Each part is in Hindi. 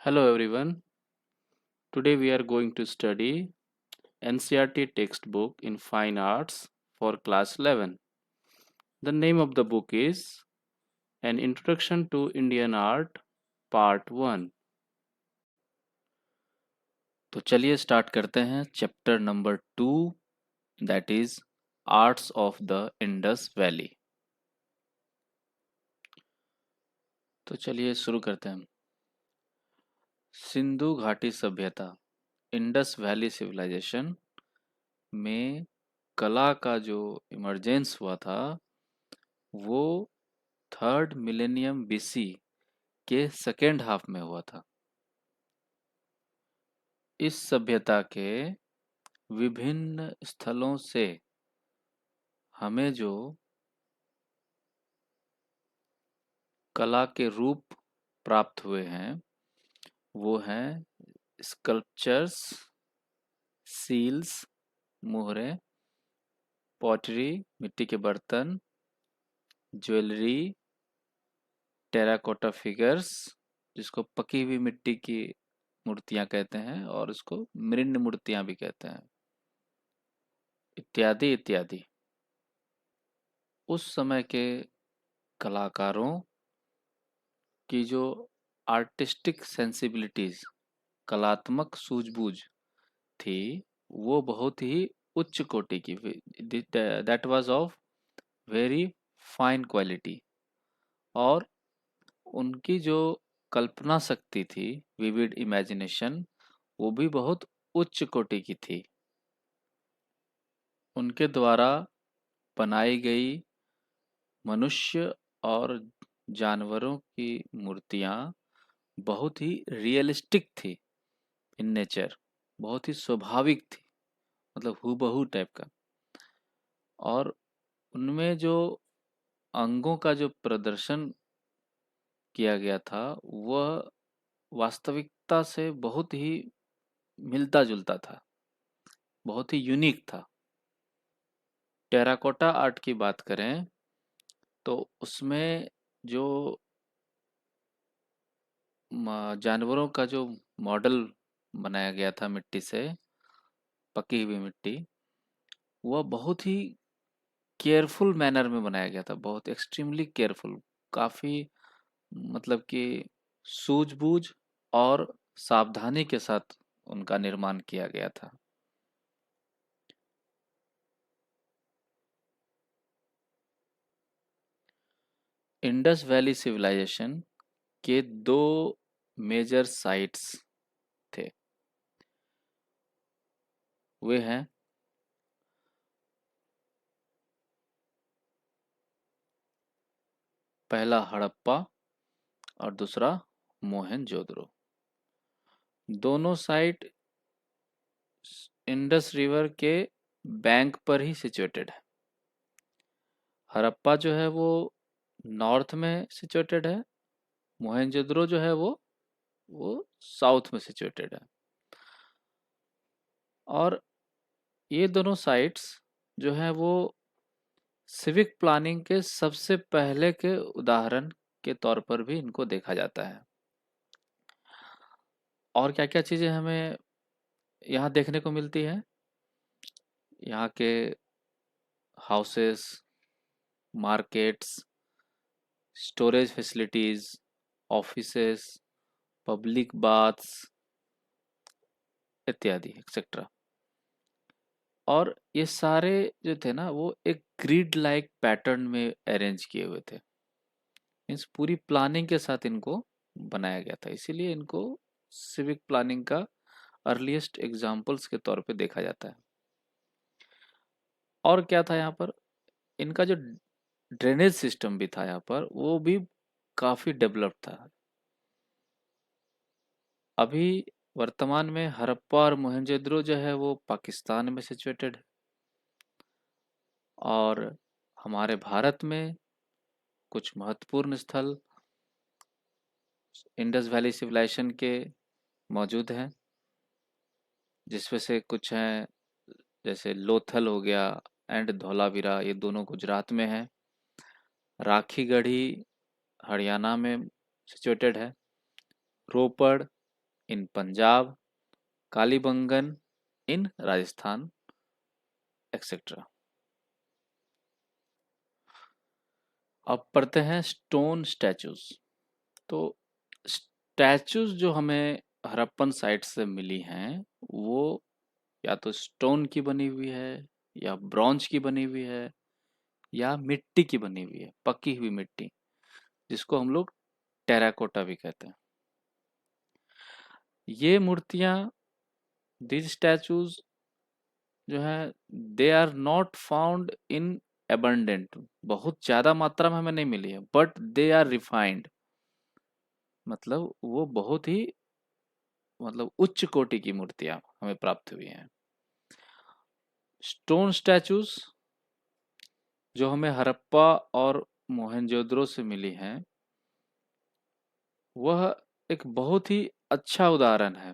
Hello everyone. Today we are going to study NCERT textbook in Fine Arts for class 11. The name of the book is An Introduction to Indian Art Part 1. तो चलिए स्टार्ट करते हैं chapter number 2, that is arts of the Indus valley. तो चलिए शुरू करते हैं। सिंधु घाटी सभ्यता, इंडस वैली सिविलाइजेशन में कला का जो इमर्जेंस हुआ था वो थर्ड मिलेनियम बीसी के सेकेंड हाफ में हुआ था। इस सभ्यता के विभिन्न स्थलों से हमें जो कला के रूप प्राप्त हुए हैं वो हैं स्कल्पचर्स, सील्स, मुहरें, पॉटरी, मिट्टी के बर्तन, ज्वेलरी, टेराकोटा फिगर्स जिसको पकी हुई मिट्टी की मूर्तियां कहते हैं और इसको मृण मूर्तियां भी कहते हैं, इत्यादि इत्यादि। उस समय के कलाकारों की जो आर्टिस्टिक सेंसिबिलिटीज, कलात्मक सूझबूझ थी, वो बहुत ही उच्च कोटि की, that was of very fine quality. और उनकी जो कल्पना शक्ति थी, विविड इमेजिनेशन, वो भी बहुत उच्च कोटि की थी। उनके द्वारा बनाई गई मनुष्य और जानवरों की मूर्तियां बहुत ही रियलिस्टिक थी इन नेचर, बहुत ही स्वाभाविक थी, मतलब हूबहू टाइप का। और उनमें जो अंगों का जो प्रदर्शन किया गया था वह वास्तविकता से बहुत ही मिलता जुलता था, बहुत ही यूनिक था। टेराकोटा आर्ट की बात करें तो उसमें जो जानवरों का जो मॉडल बनाया गया था मिट्टी से, पकी हुई मिट्टी, वह बहुत ही केयरफुल मैनर में बनाया गया था, बहुत एक्सट्रीमली केयरफुल, काफ़ी, मतलब कि सूझबूझ और सावधानी के साथ उनका निर्माण किया गया था। इंडस वैली सिविलाइजेशन के दो मेजर साइट्स थे। वे हैं पहला हड़प्पा और दूसरा मोहनजोदड़ो। दोनों साइट इंडस रिवर के बैंक पर ही सिचुएटेड है। हड़प्पा जो है वो नॉर्थ में सिचुएटेड है, मोहनजोदड़ो जो है वो साउथ में सिचुएटेड है। और ये दोनों साइट्स जो हैं वो सिविक प्लानिंग के सबसे पहले के उदाहरण के तौर पर भी इनको देखा जाता है। और क्या-क्या चीज़ें हमें यहाँ देखने को मिलती है? यहाँ के houses, markets, storage facilities, offices, public baths इत्यादि एक्सेट्रा। और ये सारे जो थे ना वो एक ग्रिड लाइक पैटर्न में अरेंज किए हुए थे। मीन्स पूरी प्लानिंग के साथ इनको बनाया गया था, इसीलिए इनको सिविक प्लानिंग का अर्लीस्ट एग्जाम्पल्स के तौर पे देखा जाता है। और क्या था यहाँ पर, इनका जो ड्रेनेज सिस्टम भी था यहाँ पर वो भी काफी डेवलप था। अभी वर्तमान में हड़प्पा और मोहनजोदड़ो जो है वो पाकिस्तान में सिचुएटेड है, और हमारे भारत में कुछ महत्वपूर्ण स्थल इंडस वैली सिविलाइजेशन के मौजूद हैं, जिसमें से कुछ हैं जैसे लोथल हो गया एंड धौलावीरा, ये दोनों गुजरात में है। राखी गढ़ी हरियाणा में सिचुएटेड है। रोपड़ इन पंजाब, कालीबंगन इन राजस्थान, एक्सेट्रा। अब पढ़ते हैं स्टोन स्टैचूज। तो स्टैचूज जो हमें हड़प्पन साइट से मिली हैं, वो या तो स्टोन की बनी हुई है, या ब्रॉन्ज की बनी हुई है, या मिट्टी की बनी हुई है, पकी हुई मिट्टी, जिसको हम लोग टेराकोटा भी कहते हैं। ये मूर्तियां, दीज स्टैचूज जो है, they are not found in abundant, बहुत ज्यादा मात्रा में हमें नहीं मिली है, बट दे आर रिफाइंड, मतलब वो बहुत ही, मतलब उच्च कोटि की मूर्तियां हमें प्राप्त हुई हैं। स्टोन स्टैचूज जो हमें हड़प्पा और मोहनजोदड़ो से मिली हैं, वह एक बहुत ही अच्छा उदाहरण है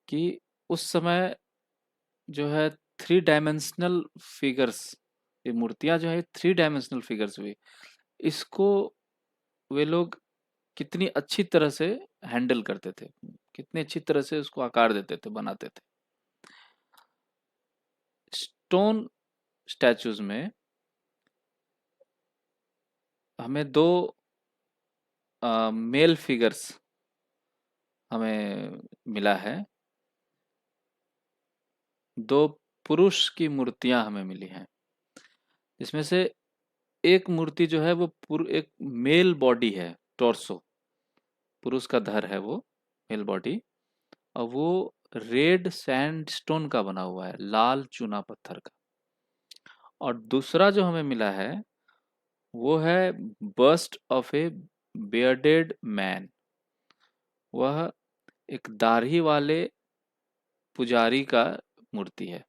कि उस समय जो है थ्री डायमेंशनल फिगर्स, ये मूर्तियां जो है थ्री डायमेंशनल फिगर्स हुई, इसको वे लोग कितनी अच्छी तरह से हैंडल करते थे, कितनी अच्छी तरह से उसको आकार देते थे, बनाते थे। स्टोन स्टैचूज में हमें दो मेल फिगर्स हमें मिला है, दो पुरुष की मूर्तियां हमें मिली हैं। इसमें से एक मूर्ति जो है वो एक मेल बॉडी है, टॉर्सो, पुरुष का धड़ है वो, मेल बॉडी, और वो रेड सैंडस्टोन का बना हुआ है, लाल चूना पत्थर का। और दूसरा जो हमें मिला है वो है bust of a bearded man, वह एक दाढ़ी वाले पुजारी का मूर्ति है,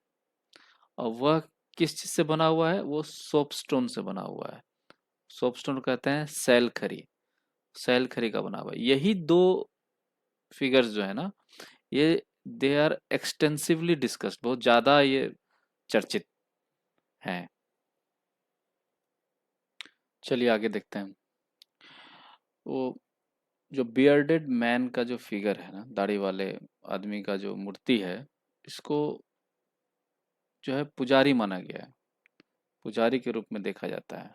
और वह किस चीज से बना हुआ है, वो सोपस्टोन से बना हुआ है। सोपस्टोन कहते हैं सैल खरी, सैल खरी का बना हुआ है। यही दो फिगर्स जो है ना, ये दे आर एक्सटेंसिवली डिस्कस्ड, बहुत ज्यादा ये चर्चित हैं। चलिए आगे देखते हैं। वो जो बियर्डेड मैन का जो फिगर है ना, दाढ़ी वाले आदमी का जो मूर्ति है, इसको जो है पुजारी माना गया है, पुजारी के रूप में देखा जाता है।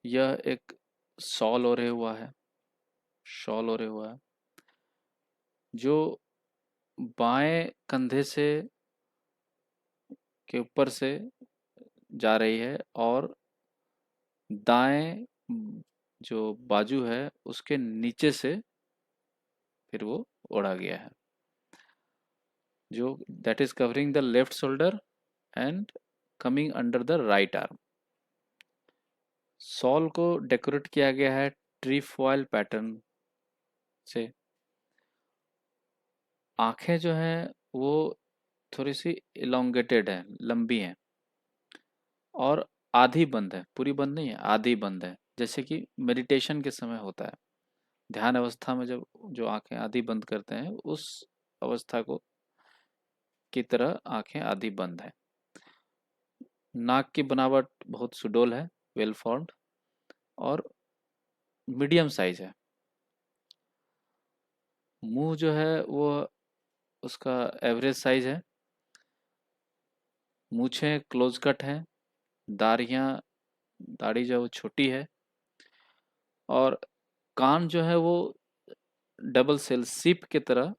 यह एक शॉल ओढ़े हुआ है, शॉल ओढ़े हुआ है, जो बाएं कंधे से के ऊपर से जा रही है, और दाएं जो बाजू है उसके नीचे से फिर वो ओढ़ा गया है, जो that is covering the left shoulder and coming under the right arm. Shawl को डेकोरेट किया गया है ट्री फॉयल पैटर्न से। आंखें जो हैं वो थोड़ी सी इलोंगेटेड है, लंबी हैं, और आधी बंद है, पूरी बंद नहीं है, आधी बंद है, जैसे कि मेडिटेशन के समय होता है, ध्यान अवस्था में जब जो आंखें आधी बंद करते हैं, उस अवस्था को की तरह आंखें आधी बंद है। नाक की बनावट बहुत सुडौल है, वेल फॉर्म्ड, और मीडियम साइज है। मुंह जो है वो उसका एवरेज साइज है। मूछें क्लोज कट हैं, दाढ़ियाँ दाढ़ी जो है वो छोटी है, और कान जो है वो डबल सेल सीप की तरह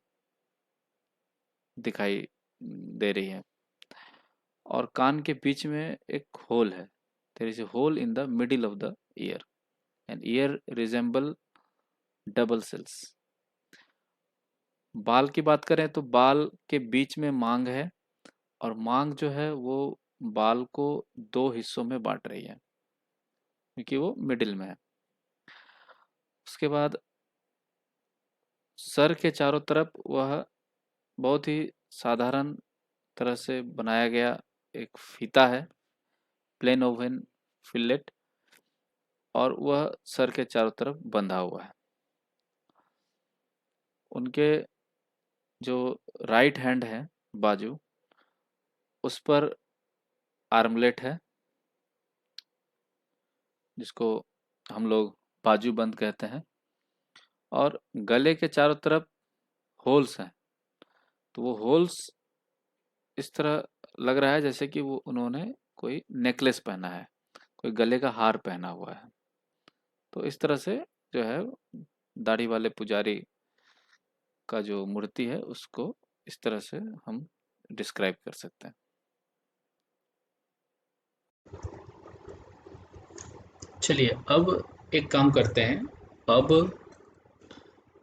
दिखाई दे रही है, और कान के बीच में एक होल है, there is a hole in the middle of the ear, and ear resemble double cells. बाल की बात करें तो बाल के बीच में मांग है, और मांग जो है वो बाल को दो हिस्सों में बांट रही है, क्योंकि वो मिडिल में है। उसके बाद सर के चारों तरफ वह बहुत ही साधारण तरह से बनाया गया एक फीता है, प्लेन ओवन फिलेट, और वह सर के चारों तरफ बंधा हुआ है। उनके जो राइट हैंड है, बाजू, उस पर आर्मलेट है, जिसको हम लोग बाजू बंद कहते हैं, और गले के चारों तरफ होल्स हैं। तो वो होल्स इस तरह लग रहा है जैसे कि वो उन्होंने कोई नेकलेस पहना है, कोई गले का हार पहना हुआ है। तो इस तरह से जो है दाढ़ी वाले पुजारी का जो मूर्ति है उसको इस तरह से हम डिस्क्राइब कर सकते हैं। चलिए अब एक काम करते हैं। अब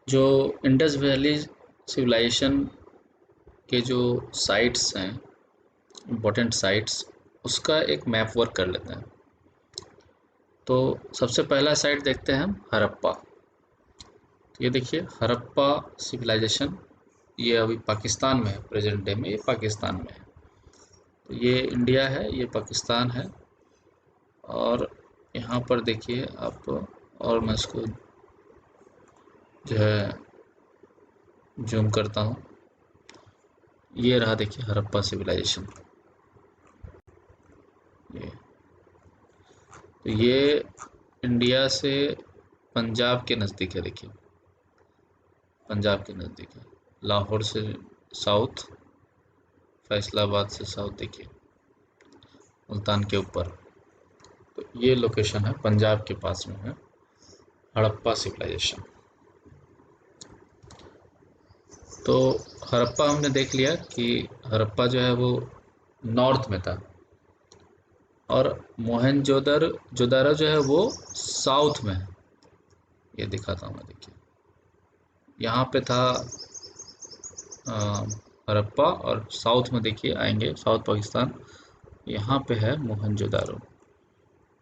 जो इंडस वैली सिविलाइजेशन के जो साइट्स हैं, इम्पोर्टेंट साइट्स, उसका एक मैप वर्क कर लेते हैं। तो सबसे पहला साइट देखते हैं हम हड़प्पा। तो ये देखिए हड़प्पा सिविलाइजेशन, ये अभी पाकिस्तान में है, प्रेजेंट डे में ये पाकिस्तान में है। तो ये इंडिया है, ये पाकिस्तान है। और यहाँ पर देखिए आप, और मैं इसको जो है जूम करता हूँ। ये रहा देखिए हड़प्पा सिविलाइजेशन। ये तो ये इंडिया से पंजाब के नज़दीक है। देखिए पंजाब के नज़दीक है, लाहौर से साउथ, फैसलाबाद से साउथ देखिए, मुल्तान के ऊपर। तो ये लोकेशन है, पंजाब के पास में है हड़प्पा सिविलाइजेशन। तो हड़प्पा हमने देख लिया कि हड़प्पा जो है वो नॉर्थ में था, और मोहनजोदड़ो जो है वो साउथ में है। ये दिखाता हूँ मैं, देखिए यहाँ पे था हड़प्पा, और साउथ में देखिए आएंगे साउथ पाकिस्तान, यहाँ पे है मोहनजोदारो।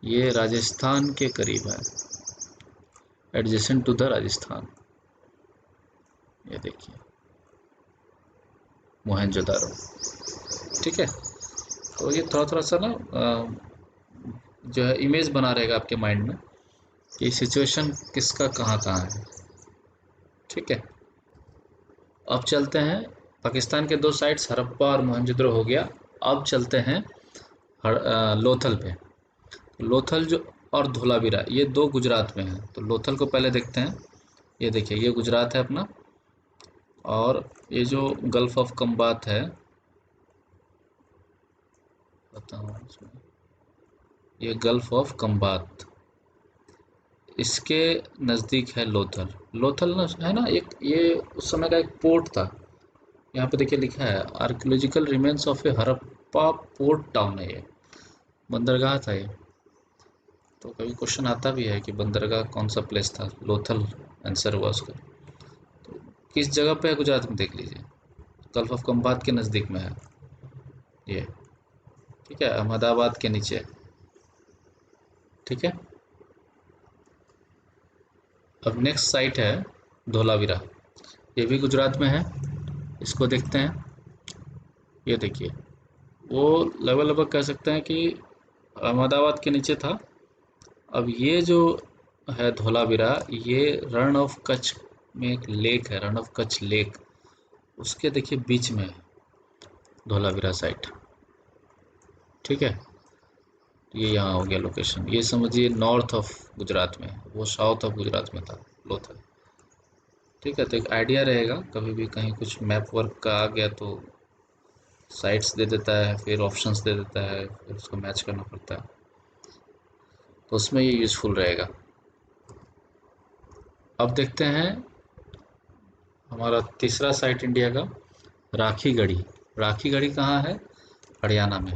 ये राजस्थान के करीब है, एडजेसेंट टू द राजस्थान। ये देखिए मोहनजोदारो। ठीक है। तो ये थोड़ा थोड़ा सा ना जो है इमेज बना रहेगा आपके माइंड में कि सिचुएशन किसका कहाँ कहाँ है। ठीक है। अब चलते हैं, पाकिस्तान के दो साइट्स हड़प्पा और मोहनजोदड़ो हो गया। अब चलते हैं लोथल पे। लोथल जो और धोलावीरा, ये दो गुजरात में हैं। तो लोथल को पहले देखते हैं। ये देखिए ये गुजरात है अपना, और ये जो गल्फ ऑफ कम्बात है, बताऊँ इसमें, ये गल्फ ऑफ कम्बात, इसके नज़दीक है लोथल। लोथल ना है ना, एक ये उस समय का एक पोर्ट था। यहाँ पे देखिए लिखा है archaeological remains of A Harappa port town है ये, बंदरगाह था ये। तो कभी क्वेश्चन आता भी है कि बंदरगाह कौन सा प्लेस था, लोथल आंसर हुआ उसका। तो किस जगह पे है गुजरात में देख लीजिए, गल्फ ऑफ कम्बात के नज़दीक में है ये। ठीक है, अहमदाबाद के नीचे। ठीक है। अब नेक्स्ट साइट है धोलावीरा, ये भी गुजरात में है। इसको देखते हैं। ये देखिए वो लगभग लगभग कह सकते हैं कि अहमदाबाद के नीचे था। अब ये जो है धोलावीरा, ये रण ऑफ कच्छ में एक लेक है, रण ऑफ कच्छ लेक, उसके देखिए बीच में है धोलावीरा साइट। ठीक है। ये यहाँ हो गया लोकेशन, ये समझिए नॉर्थ ऑफ गुजरात में है, वो साउथ ऑफ गुजरात में था लोथल। ठीक है। तो एक आइडिया रहेगा, कभी भी कहीं कुछ मैप वर्क का आ गया तो साइट्स दे देता है, फिर ऑप्शंस दे देता है, फिर उसको मैच करना पड़ता है, तो उसमें ये यूज़फुल रहेगा। अब देखते हैं हमारा तीसरा साइट इंडिया का, राखी गढ़ी। राखी गढ़ी कहाँ है? हरियाणा में।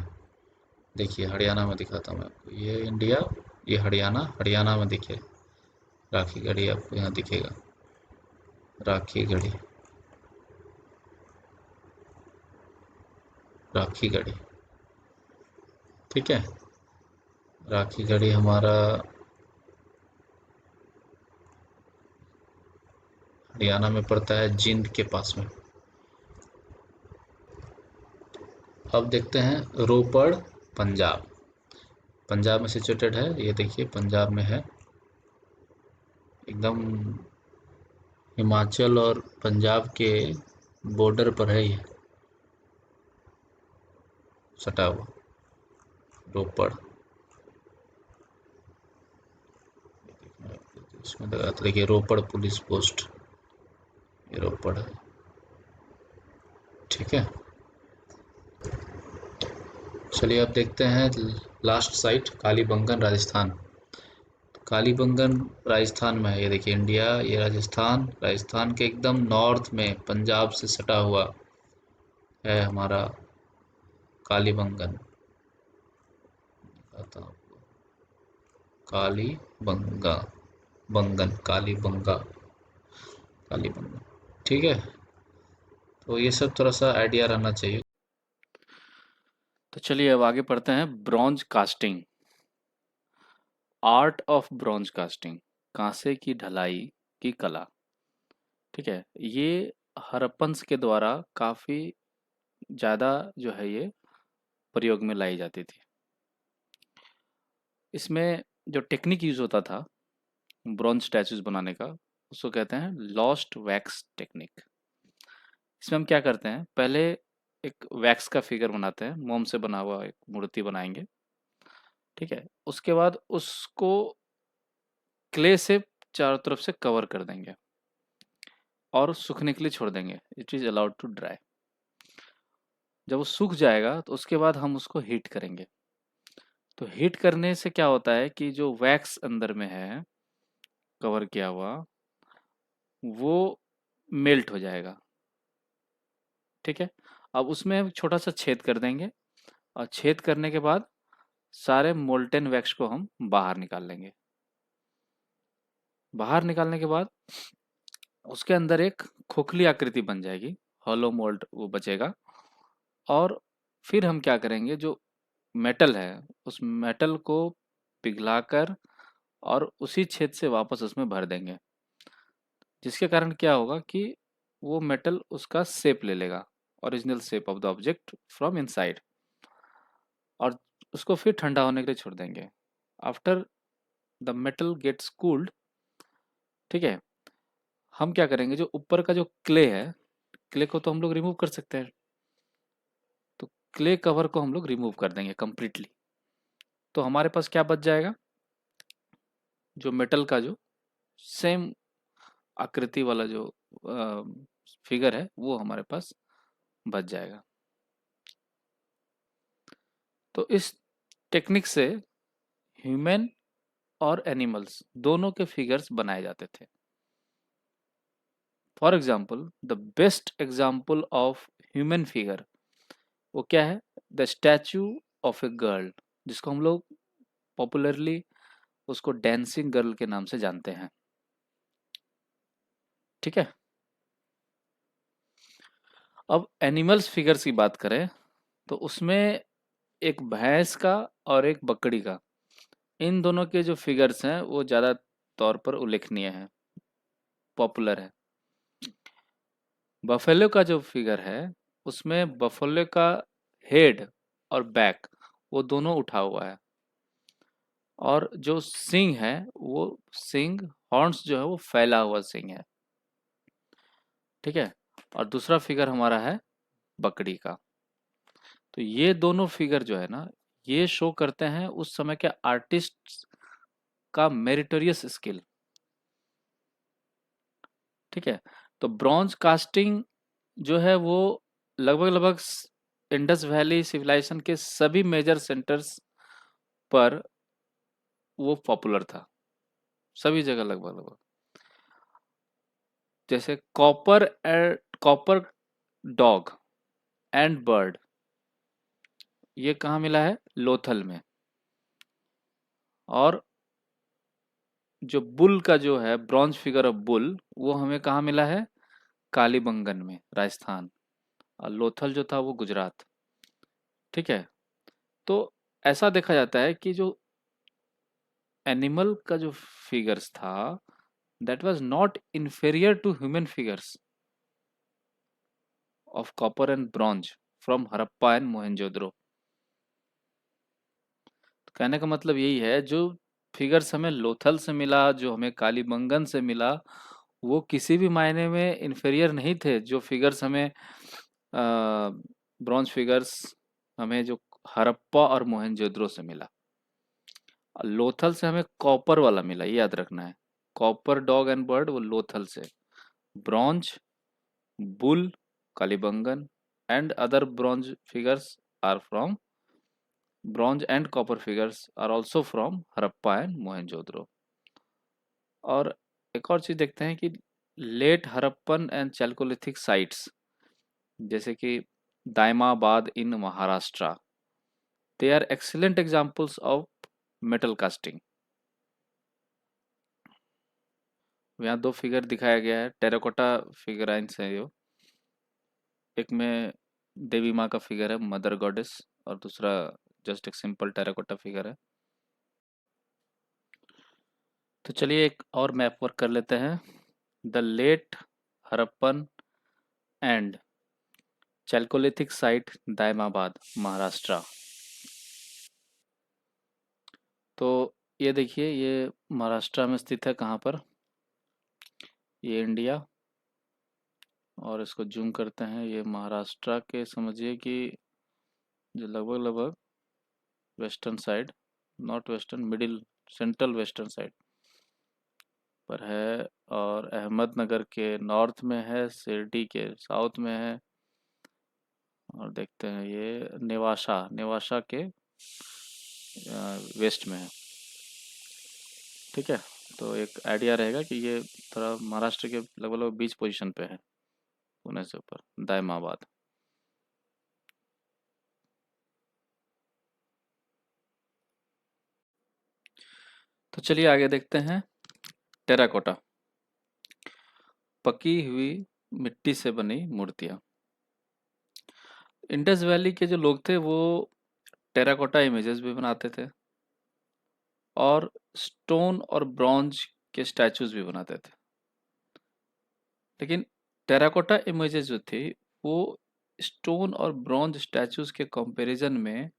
देखिए हरियाणा में दिखाता हूँ मैं आपको, ये इंडिया, ये हरियाणा, हरियाणा में देखिए राखी गढ़ी आपको यहाँ दिखेगा, राखी गढ़ी, राखी गढ़ी। ठीक है। राखी गढ़ी हमारा हरियाणा में पड़ता है, जींद के पास में। अब देखते हैं रोपड़, पंजाब। पंजाब में सिचुएटेड है, ये देखिए पंजाब में है, एकदम हिमाचल और पंजाब के बॉर्डर पर है ये, सटा हुआ रोपड़। इसमें लगा था, देखिए रोपड़ पुलिस पोस्ट, ये रोपड़ है। ठीक है, चलिए अब देखते हैं लास्ट साइट कालीबंगन राजस्थान। कालीबंगन राजस्थान में है, ये देखिए इंडिया, ये राजस्थान, राजस्थान के एकदम नॉर्थ में पंजाब से सटा हुआ है हमारा कालीबंगन। बताता हूँ आपको, कालीबंगा, बंगन, कालीबंगा, कालीबंगन। ठीक है, तो ये सब थोड़ा सा आइडिया रहना चाहिए। तो चलिए अब आगे पढ़ते हैं bronze casting. Art of bronze casting, कांसे की ढलाई की कला। ठीक है, ये हड़प्पन्स के द्वारा काफ़ी ज़्यादा जो है ये प्रयोग में लाई जाती थी। इसमें जो टेक्निक यूज़ होता था ब्रॉन्ज स्टैचूज बनाने का, उसको कहते हैं लॉस्ट वैक्स टेक्निक। इसमें हम क्या करते हैं, पहले एक वैक्स का फिगर बनाते हैं, मोम से बना हुआ एक मूर्ति बनाएंगे। ठीक है, उसके बाद उसको क्ले से चारों तरफ से कवर कर देंगे और सूखने के लिए छोड़ देंगे। It is allowed to dry. जब वो सूख जाएगा तो उसके बाद हम उसको हीट करेंगे। तो हीट करने से क्या होता है कि जो वैक्स अंदर में है कवर किया हुआ, वो मेल्ट हो जाएगा। ठीक है, अब उसमें हम छोटा सा छेद कर देंगे और छेद करने के बाद सारे मोल्टेन वैक्स को हम बाहर निकाल लेंगे। बाहर निकालने के बाद उसके अंदर एक खोखली आकृति बन जाएगी, हॉलो मोल्ड वो बचेगा। और फिर हम क्या करेंगे, जो मेटल है उस मेटल को पिघलाकर और उसी छेद से वापस उसमें भर देंगे, जिसके कारण क्या होगा कि वो मेटल उसका शेप ले लेगा, original shape of the object from inside. और उसको फिर ठंडा होने के लिए छोड़ देंगे। After the metal gets cooled, ठीक है, हम क्या करेंगे, जो ऊपर का जो क्ले है, क्ले को तो हम लोग रिमूव कर सकते हैं, तो क्ले कवर को हम लोग रिमूव कर देंगे कंप्लीटली। तो हमारे पास क्या बच जाएगा, जो मेटल का जो सेम आकृति वाला जो फिगर है वो हमारे पास बच जाएगा। तो इस टेक्निक से ह्यूमन और एनिमल्स दोनों के फिगर्स बनाए जाते थे। For example, the best example of human figure वो क्या है, the statue of a girl, जिसको हम लोग पॉपुलरली उसको डांसिंग गर्ल के नाम से जानते हैं। ठीक है, अब एनिमल्स फिगर्स की बात करें तो उसमें एक भैंस का और एक बकरी का, इन दोनों के जो फिगर्स हैं वो ज़्यादा तौर पर उल्लेखनीय है, पॉपुलर है। बफेलो का जो फिगर है उसमें बफेलो का हेड और बैक वो दोनों उठा हुआ है, और जो सिंग है वो सिंग, हॉर्न्स जो है वो फैला हुआ सिंग है। ठीक है, और दूसरा फिगर हमारा है बकरी का। तो ये दोनों फिगर जो है ना, ये शो करते हैं उस समय के आर्टिस्ट का मेरिटोरियस स्किल। ठीक है, तो ब्रॉन्ज कास्टिंग जो है वो लगभग लगभग इंडस वैली सिविलाइजेशन के सभी मेजर सेंटर्स पर वो पॉपुलर था, सभी जगह लगभग लगभग। जैसे कॉपर डॉग एंड बर्ड, ये कहाँ मिला है, लोथल में। और जो बुल का जो है ब्रॉन्ज फिगर ऑफ बुल, वो हमें कहाँ मिला है, कालीबंगन में, राजस्थान। और लोथल जो था वो गुजरात। ठीक है, तो ऐसा देखा जाता है कि जो एनिमल का जो फिगर्स था that was not inferior to human figures of copper and bronze from Harappa and Mohenjodaro. तो कहने का मतलब यही है, जो फिगर्स हमें लोथल से मिला, जो हमें कालीबंगन से मिला, वो किसी भी मायने में इन्फेरियर नहीं थे जो फिगर्स हमें ब्रॉन्ज फिगर्स हमें जो हड़प्पा और मोहनजोदड़ो से मिला। लोथल से हमें कॉपर वाला मिला, ये याद रखना है। कॉपर डॉग एंड बर्ड वो लोथल से, bronze, bull, Kalibangan and other bronze figures are from bronze and copper figures are also from Harappa and Mohenjodaro. और एक और चीज देखते हैं कि late Harappan and chalcolithic sites, जैसे कि Daimabad in Maharashtra, they are excellent examples of metal casting. यहाँ दो फिगर दिखाया गया है, टेराकोटा फिगराइंस है यो। एक में देवी माँ का फिगर है, मदर गॉडेस, और दूसरा जस्ट एक सिंपल टेराकोटा फिगर है। तो चलिए एक और मैप वर्क कर लेते हैं। The late Harappan and chalcolithic site, Daimabad, Maharashtra. तो ये देखिए, ये महाराष्ट्र में स्थित है। कहाँ पर? ये इंडिया, और इसको जूम करते हैं। ये महाराष्ट्र के समझिए कि जो लगभग लगभग western side, not western, middle, central western side पर है, और अहमदनगर के नॉर्थ में है, शिरडी के साउथ में है, और देखते हैं ये नेवासा, नेवासा के वेस्ट में है। ठीक है, तो एक आइडिया रहेगा कि ये थोड़ा महाराष्ट्र के लगभग लगभग बीच पोजीशन पे है, पुणे से ऊपर, दायमाबाद। तो चलिए आगे देखते हैं। टेराकोटा, पकी हुई मिट्टी से बनी मूर्तियां। इंडस वैली के जो लोग थे वो टेराकोटा इमेजेस भी बनाते थे, और स्टोन और ब्रॉन्ज के स्टैचूज भी बनाते थे। लेकिन टेराकोटा इमेजेस जो थी वो स्टोन और ब्रॉन्ज स्टैचूज के कंपैरिजन में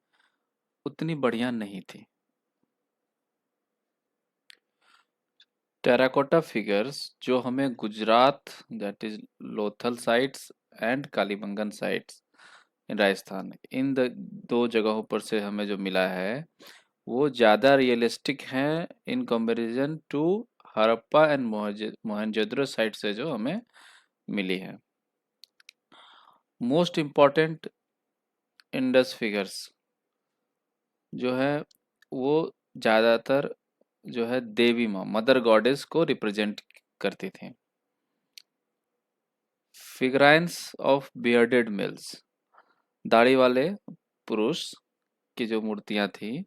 उतनी बढ़िया नहीं थी। टेराकोटा फिगर्स जो हमें Gujarat, that is Lothal sites and Kalibangan sites in Rajasthan, इन दो जगहों पर से हमें जो मिला है वो ज़्यादा रियलिस्टिक हैं in comparison to Harappa and Mohenjodaro site से जो हमें मिली है। मोस्ट इम्पॉर्टेंट इंडस फिगर्स जो है वो ज़्यादातर जो है देवी माँ, मदर गॉडेस को रिप्रेजेंट करती थी। फिगराइंस ऑफ बियर्डेड मेल्स, दाढ़ी वाले पुरुष की जो मूर्तियां थी,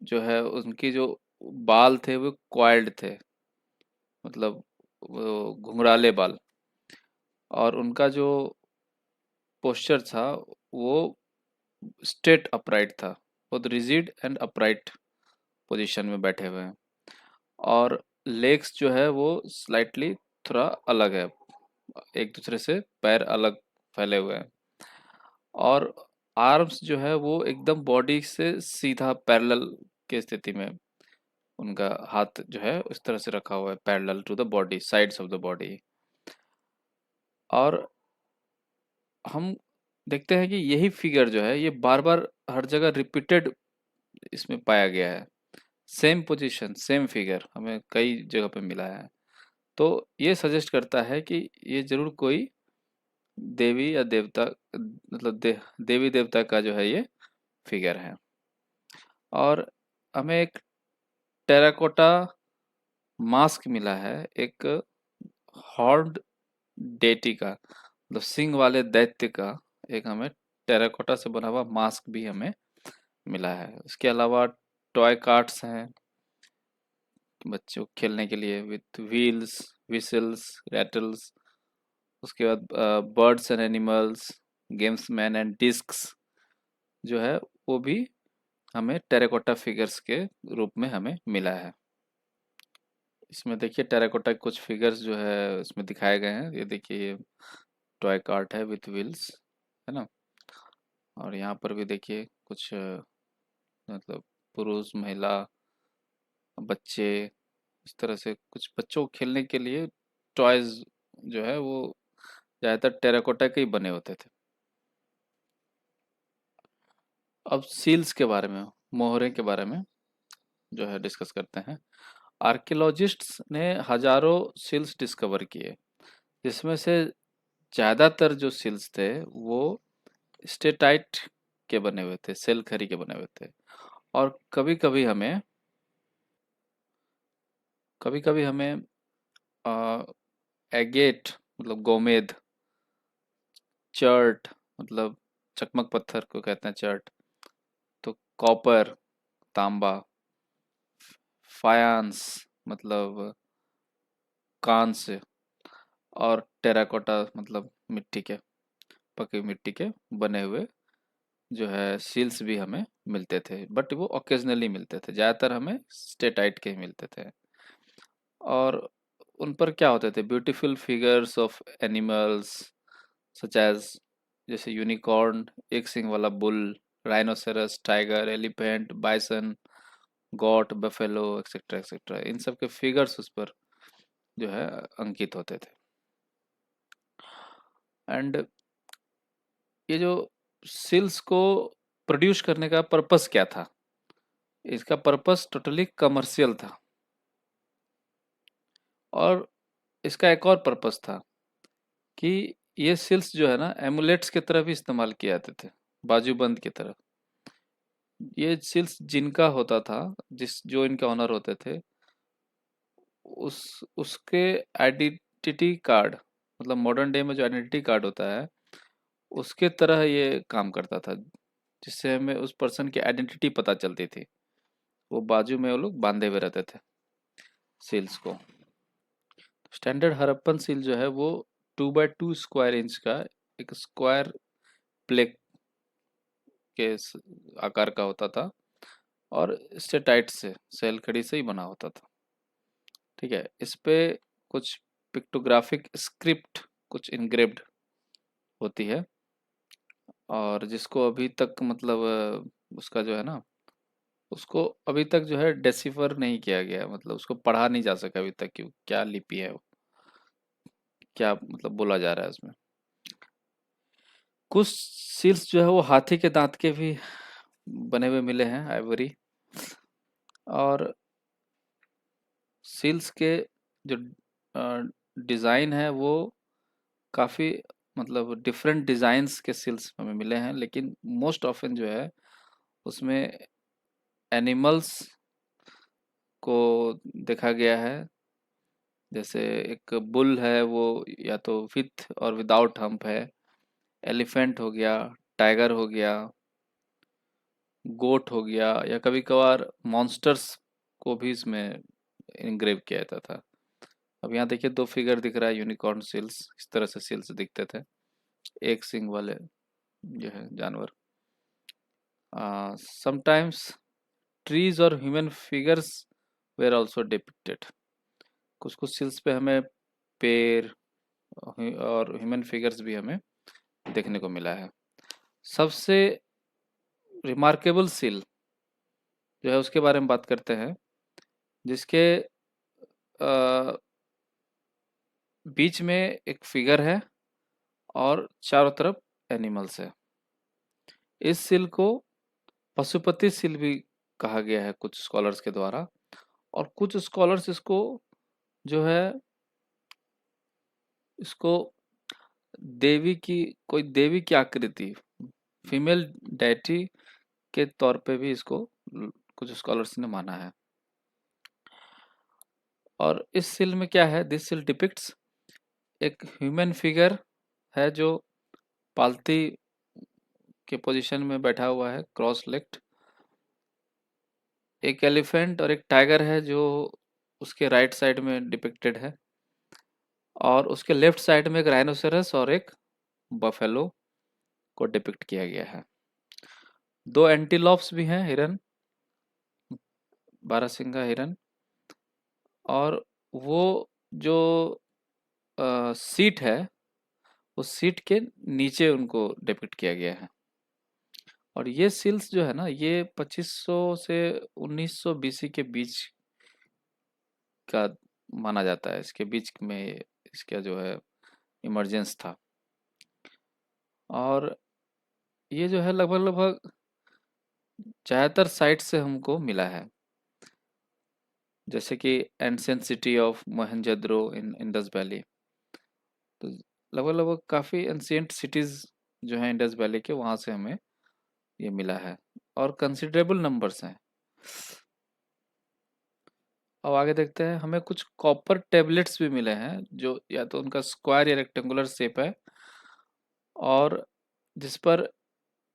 जो है उनकी जो बाल थे वो कॉइल्ड थे, मतलब वो घुंघराले बाल, और उनका जो पोस्चर था वो स्ट्रेट अपराइट था, बहुत रिजिड एंड अपराइट पोजीशन में बैठे हुए हैं। और लेग्स जो है वो स्लाइटली थोड़ा अलग है, एक दूसरे से पैर अलग फैले हुए हैं। और आर्म्स जो है वो एकदम बॉडी से सीधा पैरेलल की स्थिति में, उनका हाथ जो है उस तरह से रखा हुआ है, parallel to the body, sides of the body. और हम देखते हैं कि यही फिगर जो है ये बार बार हर जगह रिपीटेड इसमें पाया गया है। सेम पोजीशन, सेम फिगर हमें कई जगह पे मिला है। तो ये सजेस्ट करता है कि ये जरूर कोई देवी या देवता, मतलब देवी देवता का जो है ये फिगर है। और हमें एक टेराकोटा मास्क मिला है, एक हॉर्न्ड डेटी का, मतलब सिंग वाले दैत्य का एक हमें टेराकोटा से बना हुआ मास्क भी हमें मिला है। इसके अलावा टॉय कार्ट्स हैं बच्चों को खेलने के लिए, विथ व्हील्स, विसल्स, रैटल्स। उसके बाद birds and animals, games man and discs जो है वो भी हमें टेराकोटा फिगर्स के रूप में हमें मिला है। इसमें देखिए टेराकोटा के कुछ फिगर्स जो है इसमें दिखाए गए हैं। ये देखिए, ये टॉय कार्ट है विथ व्हील्स, है ना। और यहाँ पर भी देखिए कुछ मतलब पुरुष, महिला, बच्चे, इस तरह से कुछ बच्चों को खेलने के लिए टॉयज जो है वो ज़्यादातर टेराकोटा के ही बने होते थे। अब सील्स के बारे में, मोहरे के बारे में जो है डिस्कस करते हैं। आर्कियोलॉजिस्ट्स ने हजारों सील्स डिस्कवर किए, जिसमें से ज़्यादातर जो सील्स थे वो स्टेटाइट के बने हुए थे, सेल खरी के बने हुए थे। और कभी कभी हमें एगेट मतलब गोमेद, चर्ट मतलब चकमक पत्थर को कहते हैं चर्ट, तो कॉपर तांबा, फायांस मतलब कांस्य, और टेराकोटा मतलब मिट्टी के, पकी मिट्टी के बने हुए जो है सील्स भी हमें मिलते थे, बट वो ओकेजनली मिलते थे, ज़्यादातर हमें स्टेटाइट के ही मिलते थे। और उन पर क्या होते थे, beautiful figures of animals such as, जैसे यूनिकॉर्न, एक सिंग वाला bull, rhinoceros, tiger, elephant, bison, goat, buffalo, etcetera etcetera, इन सब के फिगर्स उस पर जो है अंकित होते थे। एंड ये जो सील्स को प्रोड्यूस करने का पर्पस क्या था, इसका पर्पस टोटली कमर्शियल था। और इसका एक और पर्पस था कि ये सील्स जो है ना एमुलेट्स की तरह भी इस्तेमाल किए जाते थे, बाजूबंद की तरह। ये सील्स जिनका होता था, जिस जो इनके ऑनर होते थे, उस उसके आइडेंटिटी कार्ड, मतलब मॉडर्न डे में जो आइडेंटिटी कार्ड होता है उसके तरह ये काम करता था, जिससे हमें उस पर्सन की आइडेंटिटी पता चलती थी। वो बाजू में वो लोग बांधे हुए रहते थे सील्स को। स्टैंडर्ड हड़प्पन सील जो है वो 2x2 स्क्वायर इंच का एक स्क्वायर प्लेट के आकार का होता था, और स्टेटाइट से, सेल खड़ी से ही बना होता था। ठीक है, इस पे कुछ पिक्टोग्राफिक स्क्रिप्ट कुछ इनग्रेव्ड होती है, और जिसको अभी तक मतलब उसका जो है ना, उसको अभी तक जो है डेसिफर नहीं किया गया, मतलब उसको पढ़ा नहीं जा सका अभी तक कि वो क्या लिपि है, वो क्या मतलब बोला जा रहा है उसमें। कुछ सील्स जो है वो हाथी के दांत के भी बने हुए मिले हैं, आइवरी। और सील्स के जो डिज़ाइन है वो काफ़ी मतलब डिफरेंट डिज़ाइंस के सील्स हमें मिले हैं, लेकिन मोस्ट ऑफन जो है उसमें एनिमल्स को देखा गया है। जैसे एक बुल है वो या तो विथ और विदाउट हम्प है, एलिफेंट हो गया, टाइगर हो गया, गोट हो गया, या कभी कभार मॉन्स्टर्स को भी इसमें इनग्रेव किया जाता था। अब यहाँ देखिए दो फिगर दिख रहा है, यूनिकॉर्न सील्स, इस तरह से सील्स दिखते थे, एक सिंग वाले जो है जानवर। समटाइम्स ट्रीज और human figures where also depicted. कुछ कुछ सील्स पे हमें पेड़ और ह्यूमन फिगर्स भी हमें देखने को मिला है। सबसे रिमार्केबल सील जो है उसके बारे में बात करते हैं, जिसके अ, बीच में एक फिगर है और चारों तरफ एनिमल्स है। इस सील को पशुपति सील भी कहा गया है कुछ स्कॉलर्स के द्वारा, और कुछ स्कॉलर्स इसको जो है इसको देवी की, कोई देवी की आकृति, फीमेल डेटी के तौर पे भी इसको कुछ स्कॉलर्स ने माना है। और इस सील में क्या है, दिस सील डिपिक्ट्स एक ह्यूमन फिगर है जो पालती के पोजीशन में बैठा हुआ है, क्रॉस लेग्ड। एक एलिफेंट और एक टाइगर है जो उसके राइट साइड में डिपिक्टेड है, और उसके लेफ्ट साइड में एक राइनोसेरस और एक बफेलो को डिपिक्ट किया गया है। दो एंटीलॉप्स भी हैं, हिरन, बारहसिंगा हिरन। और वो जो सीट है, उस सीट के नीचे उनको डिपिक्ट किया गया है। और ये सील्स जो है ना, ये 2500 से 1900 बीसी के बीच का माना जाता है, इसके बीच में इसका जो है इमरजेंस था। और ये जो है लगभग लगभग ज़्यादातर साइट से हमको मिला है। जैसे कि ancient city of Mohenjodaro in Indus valley. तो लगभग लगभग काफ़ी एंशियंट सिटीज़ जो हैं इंडस वैली के, वहाँ से हमें ये मिला है और कंसिडरेबल नंबर्स हैं। अब आगे देखते हैं, हमें कुछ कॉपर टेबलेट्स भी मिले हैं जो या तो उनका स्क्वायर या रेक्टेंगुलर शेप है, और जिस पर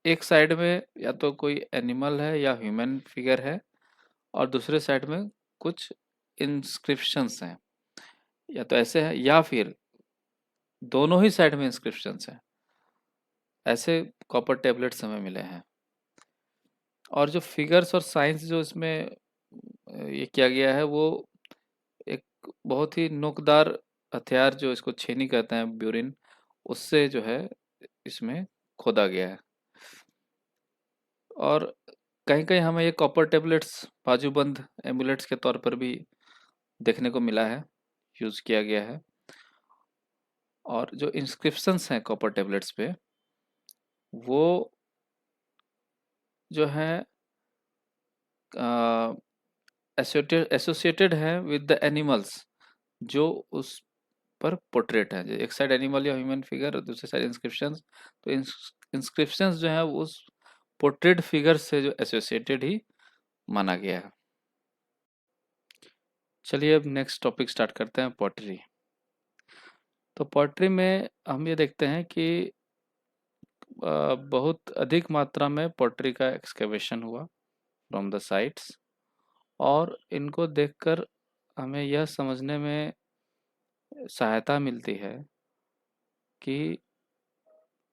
एक साइड में या तो कोई एनिमल है या ह्यूमन फिगर है, और दूसरे साइड में कुछ इंस्क्रिप्शंस हैं, या तो ऐसे है या फिर दोनों ही साइड में इंस्क्रिप्शंस हैं। ऐसे कॉपर टेबलेट्स हमें मिले हैं। और जो फिगर्स और साइंस जो इसमें ये किया गया है, वो एक बहुत ही नोकदार हथियार, जो इसको छेनी कहते हैं, ब्यूरिन, उससे जो है इसमें खोदा गया है। और कहीं कहीं हमें ये कॉपर टेबलेट्स बाजूबंद एमुलेट्स के तौर पर भी देखने को मिला है, यूज़ किया गया है। और जो इंस्क्रिप्शंस हैं कॉपर टेबलेट्स पे, वो जो है एसोसिएटेड है विद द एनिमल्स जो उस पर पोर्ट्रेट है। एक साइड एनिमल या ह्यूमन फिगर और दूसरी साइड इंस्क्रिप्शंस। तो इंस्क्रिप्शंस जो है वो उस पोर्ट्रेट फिगर से जो एसोसिएटेड ही माना गया है। चलिए अब नेक्स्ट टॉपिक स्टार्ट करते हैं, पॉटरी। तो पॉटरी में हम ये देखते हैं कि बहुत अधिक मात्रा में पॉटरी का एक्सकेवेशन हुआ फ्रॉम द साइट्स, और इनको देखकर हमें यह समझने में सहायता मिलती है कि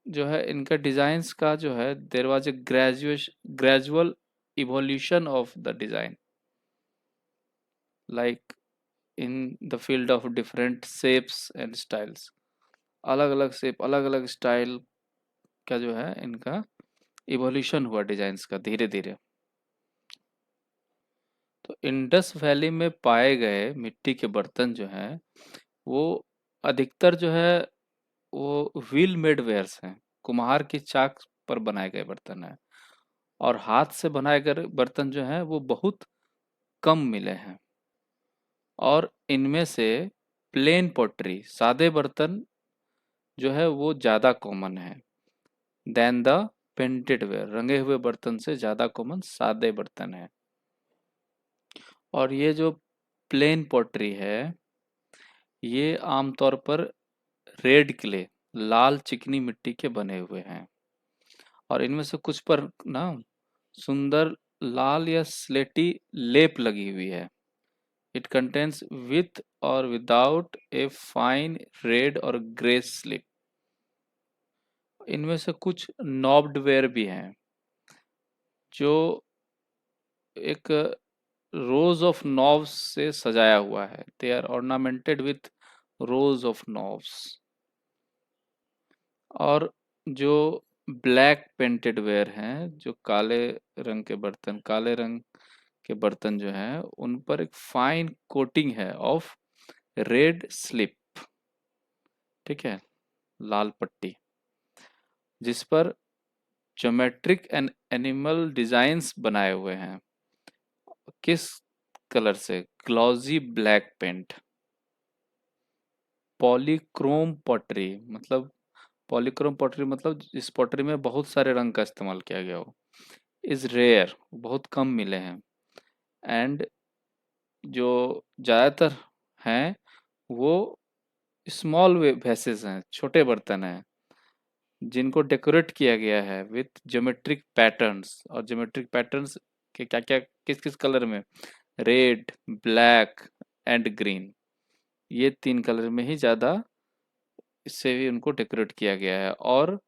जो है इनका डिज़ाइंस का जो है, there was a gradual evolution of the design, like in the field of different shapes and styles. अलग अलग शेप, अलग अलग स्टाइल का जो है इनका इवोल्यूशन हुआ डिज़ाइंस का धीरे धीरे। तो इंडस वैली में पाए गए मिट्टी के बर्तन जो हैं, वो अधिकतर जो है वो व्हील मेड वेयर्स हैं, कुम्हार की चाक पर बनाए गए बर्तन हैं। और हाथ से बनाए गए बर्तन जो हैं वो बहुत कम मिले हैं। और इनमें से प्लेन पॉटरी, सादे बर्तन जो है वो ज़्यादा कॉमन है देन द पेंटेड वेयर। रंगे हुए बर्तन से ज़्यादा कॉमन सादे बर्तन है। और ये जो प्लेन पॉटरी है, ये आमतौर पर रेड क्ले, लाल चिकनी मिट्टी के बने हुए हैं। और इनमें से कुछ पर ना सुंदर लाल या स्लेटी लेप लगी हुई है। इट कंटेन्स विथ और विदाउट ए फाइन रेड और ग्रे स्लिप। इनमें से कुछ नॉब्ड वेयर भी हैं जो एक रोज ऑफ नॉब्स से सजाया हुआ है। They are ornamented with rows of knobs. और जो ब्लैक पेंटेड वेयर हैं, जो काले रंग के बर्तन, काले रंग के बर्तन जो हैं, उन पर एक फाइन कोटिंग है ऑफ रेड स्लिप, ठीक है, लाल पट्टी, जिस पर ज्योमेट्रिक एंड एनिमल डिजाइन्स बनाए हुए हैं। किस कलर से? Glossy black paint. Polychrome pottery मतलब, पॉलीक्रोम पॉटरी मतलब इस पॉटरी में बहुत सारे रंग का इस्तेमाल किया गया हो। इज रेयर, बहुत कम मिले हैं। एंड जो ज़्यादातर हैं वो स्मॉल वेसेस हैं, छोटे बर्तन हैं, जिनको डेकोरेट किया गया है विथ ज्योमेट्रिक पैटर्न्स। और ज्योमेट्रिक पैटर्न्स के क्या क्या, किस किस कलर में? Red, black and green. ये 3 कलर में ही ज़्यादा इससे भी उनको डेकोरेट किया गया है। और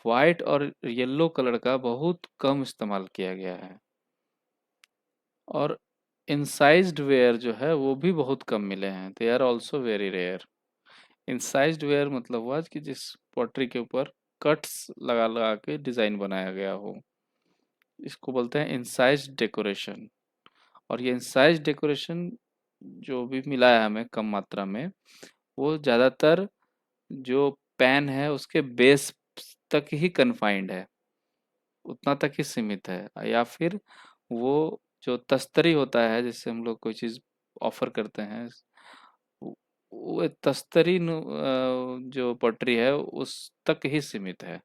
वाइट और येलो कलर का बहुत कम इस्तेमाल किया गया है। और इंसाइज्ड वेयर जो है वो भी बहुत कम मिले हैं। They are also very rare. Incised ware मतलब हुआ कि जिस पॉटरी के ऊपर कट्स लगा लगा के डिज़ाइन बनाया गया हो, इसको बोलते हैं इंसाइज्ड डेकोरेशन। और ये इंसाइज्ड डेकोरेशन जो भी मिला है हमें कम मात्रा में, वो ज़्यादातर जो पैन है उसके बेस तक ही कन्फाइंड है, उतना तक ही सीमित है। या फिर वो जो तस्तरी होता है जिससे हम लोग कोई चीज़ ऑफर करते हैं। वो एक तस्तरी जो पटरी है उस तक ही सीमित है।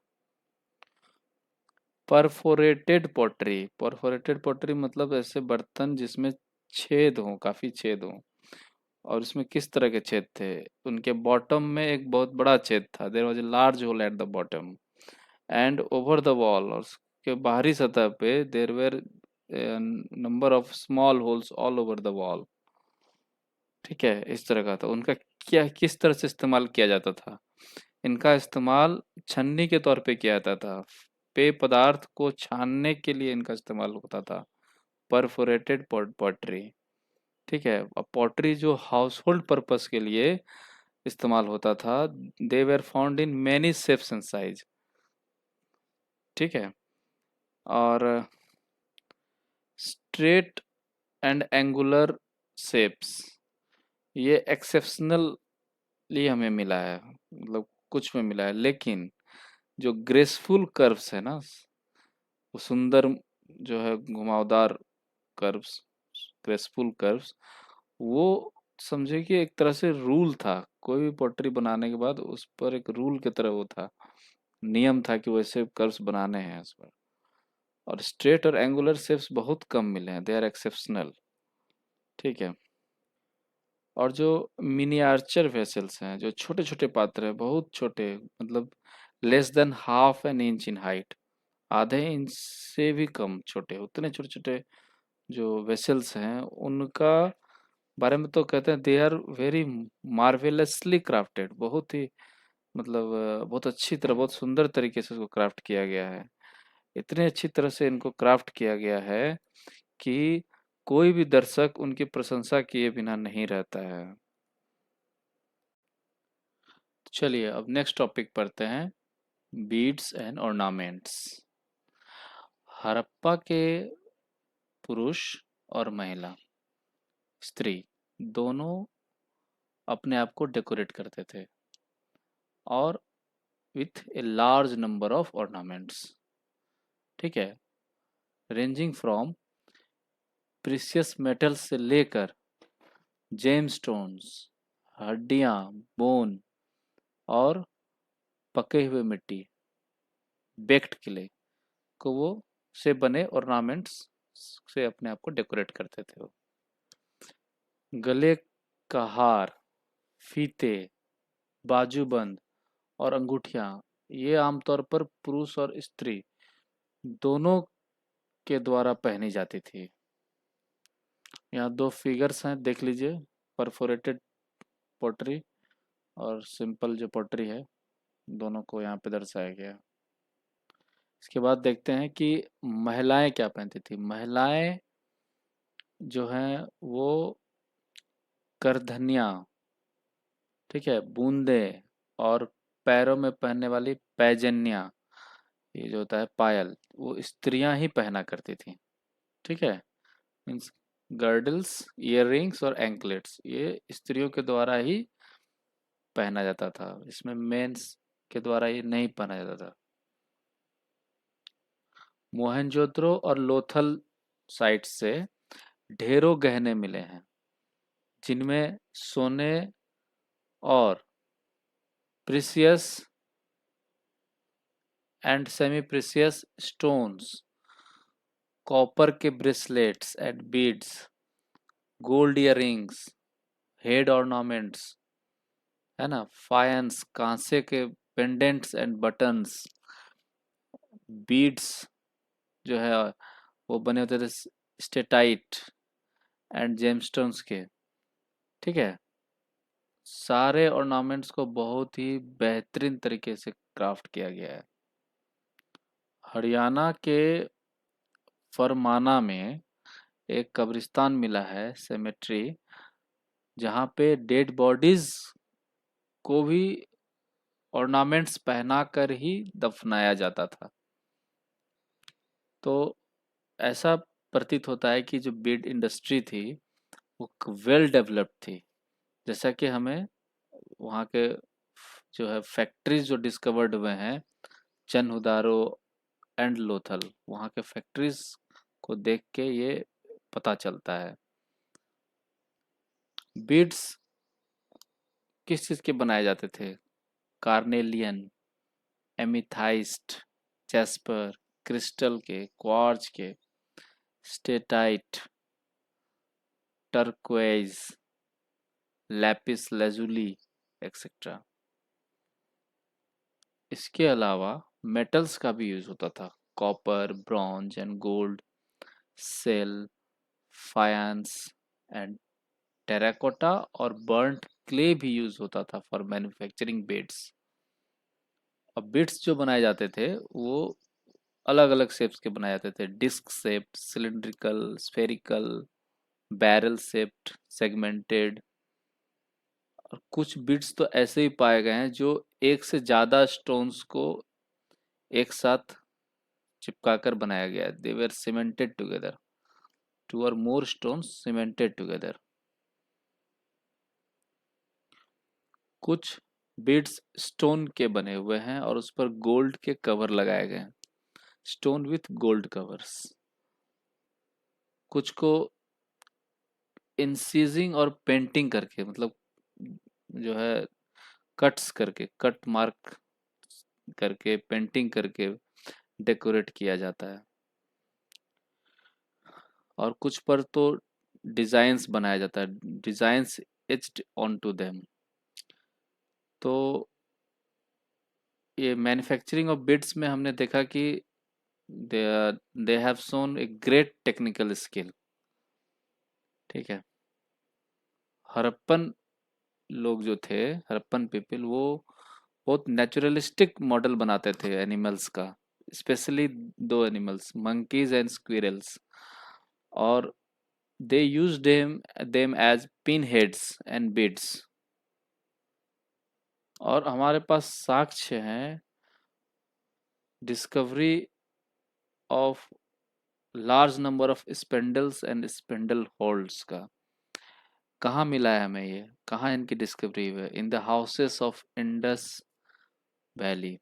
परफोरेटेड पॉटरी मतलब ऐसे बर्तन जिसमें छेद हो, काफी छेद हो। और इसमें किस तरह के छेद थे? उनके बॉटम में एक बहुत बड़ा छेद था। There was a large hole at the bottom and over the wall, और उसके बाहरी सतह पे there were number of small holes all over the wall. ठीक है, इस तरह का था उनका। क्या किस तरह से इस्तेमाल किया जाता था? इनका इस्तेमाल छन्नी के तौर पे किया जाता था। पेय पदार्थ को छानने के लिए इनका इस्तेमाल होता था। Perforated pottery. ठीक है, अब पॉटरी जो हाउस होल्ड पर्पस के लिए इस्तेमाल होता था, they were found in many shapes and size. ठीक है, और स्ट्रेट एंड एंगुलर शेप्स ये एक्सेप्शनली हमें मिला है, मतलब कुछ में मिला है। लेकिन जो ग्रेसफुल कर्व्स है ना, वो सुंदर जो है घुमावदार कर्व्स, ग्रेसफुल कर्व्स, वो समझे कि एक तरह से रूल था। कोई भी पोट्री बनाने के बाद उस पर एक रूल की तरह वो था, नियम था कि वैसे कर्व्स बनाने हैं उस पर। और स्ट्रेट और एंगुलर शेप्स बहुत कम मिले हैं, दे आर एक्सेप्शनल। ठीक है, और जो मिनिएचर वेसल्स हैं, जो छोटे छोटे पात्र हैं, बहुत छोटे, मतलब less than half an inch in height, आधे इंच से भी कम छोटे, उतने छोटे छोटे जो वेसल्स हैं उनका बारे में तो कहते हैं दे आर वेरी मार्वेलसली क्राफ्टेड। बहुत ही मतलब बहुत अच्छी तरह, बहुत सुंदर तरीके से उसको क्राफ्ट किया गया है। इतने अच्छी तरह से इनको क्राफ्ट किया गया है कि कोई भी दर्शक उनकी प्रशंसा किए बिना नहीं रहता है। चलिए अब नेक्स्ट टॉपिक पढ़ते हैं, बीड्स एंड ऑर्नामेंट्स। हड़प्पा के पुरुष और महिला, स्त्री, दोनों अपने आप को डेकोरेट करते थे, और with a large number of ornaments. ठीक है, रेंजिंग फ्रॉम प्रीशियस मेटल्स से लेकर जेमस्टोन्स, हड्डियां, बोन, और पके हुए मिट्टी, बेक्ड क्ले को वो से बने ऑर्नामेंट्स से अपने आप को डेकोरेट करते थे वो। गले का हार, फीते, बाजूबंद और अंगूठियां, ये आमतौर पर पुरुष और स्त्री दोनों के द्वारा पहनी जाती थी। यहाँ दो फिगर्स हैं, देख लीजिए। परफोरेटेड पोट्री और सिंपल जो पोट्री है, दोनों को यहाँ पे दर्शाया गया है। इसके बाद देखते हैं कि महिलाएं क्या पहनती थी। महिलाएं जो हैं वो करधनिया, ठीक है, बूंदे, और पैरों में पहनने वाली पैजनिया, ये जो होता है पायल, वो स्त्रियां ही पहना करती थी। ठीक है, मीन्स गर्डल्स, इयररिंग्स और एंकलेट्स ये स्त्रियों के द्वारा ही पहना जाता था, इसमें मेंस के द्वारा ये नहीं पहना जाता था। मोहनजोदड़ो और लोथल साइट से ढेरों गहने मिले हैं, जिनमें सोने और precious and semi precious stones, copper के bracelets and beads, gold earrings, head ornaments, है ना, फायंस, कांसे के पेंडेंट्स एंड बटन्स, बीड्स जो है वो बने होते थे स्टेटाइट एंड जेमस्टोन्स के। ठीक है, सारे ऑर्नामेंट्स को बहुत ही बेहतरीन तरीके से क्राफ्ट किया गया है। हरियाणा के फरमाना में एक कब्रिस्तान मिला है, सेमेट्री, जहाँ पे डेड बॉडीज को भी ऑर्नामेंट्स पहनाकर ही दफनाया जाता था। तो ऐसा प्रतीत होता है कि जो बीड इंडस्ट्री थी वो वेल डेवलप्ड थी। जैसा कि हमें वहाँ के जो है फैक्ट्रीज जो डिस्कवर्ड हुए हैं, चनहुदारो एंड लोथल, वहाँ के फैक्ट्रीज को देख के ये पता चलता है। बीड्स किस चीज के बनाए जाते थे? कार्नेलियन, एमिथाइस्ट, जैस्पर, क्रिस्टल के, क्वार्ट्ज के, steatite, turquoise, lapis lazuli, etcetera. इसके अलावा मेटल्स का भी यूज होता था। Copper, bronze and gold, shell, faience and terracotta और बर्न्ट क्ले भी यूज होता था फॉर मैन्युफैक्चरिंग बिड्स। अब बिड्स जो बनाए जाते थे वो अलग अलग शेप्स के बनाए जाते थे। Disc shaped, cylindrical, spherical, barrel shaped, segmented. और कुछ बिट्स तो ऐसे ही पाए गए हैं जो एक से ज्यादा स्टोन्स को एक साथ चिपकाकर बनाया गया है। दे वर सीमेंटेड टुगेदर, टू और मोर स्टोन्स सीमेंटेड टुगेदर। कुछ बिट्स स्टोन के बने हुए हैं और उस पर गोल्ड के कवर लगाए गए हैं, स्टोन विथ गोल्ड कवर्स। कुछ को इंसीजिंग और पेंटिंग करके, मतलब जो है कट्स करके, कट मार्क करके, पेंटिंग करके डेकोरेट किया जाता है। और कुछ पर तो डिजाइन्स बनाया जाता है, designs etched on to them. तो ये मैन्युफैक्चरिंग ऑफ बिड्स में हमने देखा कि they they have shown a great technical skill. ठीक है। हड़प्पन लोग जो थे, हड़प्पन पीपल, वो बहुत नेचुरलिस्टिक मॉडल बनाते थे एनिमल्स का, स्पेशली दो एनिमल्स, मंकीज एंड स्क्विरल्स। और they use them as pin heads and beads. और हमारे पास साक्ष्य हैं discovery of large number of spindles and spindle whorls का। कहाँ मिला है हमें ये, कहाँ इनकी डिस्कवरी हुई है? In the houses of Indus valley.